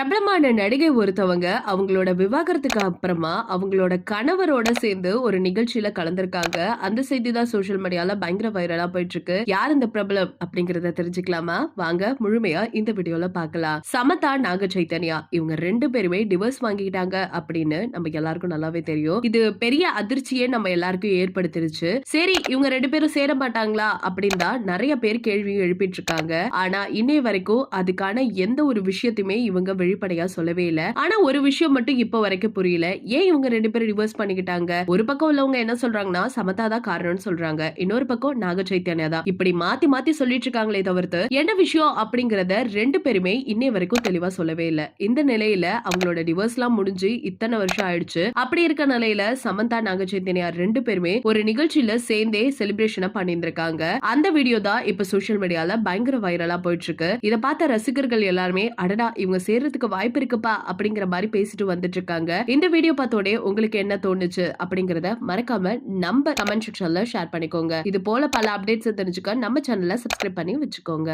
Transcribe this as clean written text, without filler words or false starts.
பிரபலமான நடிகை ஒருத்தவங்க அவங்களோட விவாகரத்துக்கு அப்புறமா அவங்களோட கணவரோட சேர்ந்து ஒரு நிகழ்ச்சியில கலந்திருக்காங்க. அந்த செய்தி தான் சோசியல் மீடியால பயங்கர வைரலா போயிட்டு இருக்கு. யார் இந்த பிரபலம் அப்படிங்கறத தெரிஞ்சுக்கலாமா? வாங்க முழுமையா இந்த வீடியோல பார்க்கலாம். சமதா, நாக சைத்தன்யா இவங்க 2 பேருமே டிவோர்ஸ் வாங்கிட்டாங்க அப்படின்னு நம்ம எல்லாருக்கும் நல்லாவே தெரியும். இது பெரிய அதிர்ச்சியே நம்ம எல்லாருக்கும் ஏற்படுத்திருச்சு. சரி, இவங்க 2 பேரும் சேர மாட்டாங்களா அப்படின்னு தான் நிறைய பேர் கேள்வி எழுப்பிட்டு இருக்காங்க. ஆனா இன்னைய வரைக்கும் அதுக்கான எந்த ஒரு விஷயத்தையுமே இவங்க வெளிப்படையா சொல்லவே இல்ல. ஆனா ஒரு விஷயம் மட்டும் இப்ப வரைக்கும் புரியல. ஏன் இவங்க 2 பேரும் டிவோர்ஸ் பண்ணிக்கிட்டாங்க? ஒரு பக்கம் உள்ளவங்க என்ன சொல்றாங்கன்னா சமதா தான் காரணம்னு சொல்றாங்க. இன்னொரு பக்கம் நாக சைத்தன்யா தான். இப்படி மாத்தி மாத்தி சொல்லிட்டு இருக்காங்களே தவிர்த்து என்ன விஷயம் அப்படிங்கறத 2 பேருமே இன்னைய வரைக்கும் தெளிவா சொல்லவே இல்ல. இந்த நிலையில அவங்களோட டிவோர்ஸ் எல்லாம் முடிஞ்சு இத்தனை வருஷம் ஆயிடுச்சு. அப்படி இருக்க நிலையில சமந்தா, நாக சைத்தன்யா 2 பேருமே ஒரு நிகழ்ச்சியில சேர்ந்தே செலிப்ரேஷன் பண்ணியிருந்திருக்காங்க. அந்த வீடியோ தான் இப்ப சோசியல் மீடியால பயங்கர வைரலா போயிட்டு இருக்கு. இத பார்த்த ரசிகர்கள் எல்லாருமே அடடா இவங்க சேர்றதுக்கு வாய்ப்பு இருக்குப்பா அப்படிங்கிற மாதிரி பேசிட்டு வந்துட்டு இருக்காங்க. இந்த வீடியோ பார்த்தோடே உங்களுக்கு என்ன தோணுச்சு அப்படிங்கறத மறக்காம நம்ம கமெண்ட் செக்ஷன்ல ஷேர் பண்ணிக்கோங்க. இது போல பல அப்டேட்ஸ் தெரிஞ்சுக்க நம்ம சேனலை சப்ஸ்கிரைப் பண்ணி வச்சுக்கோங்க.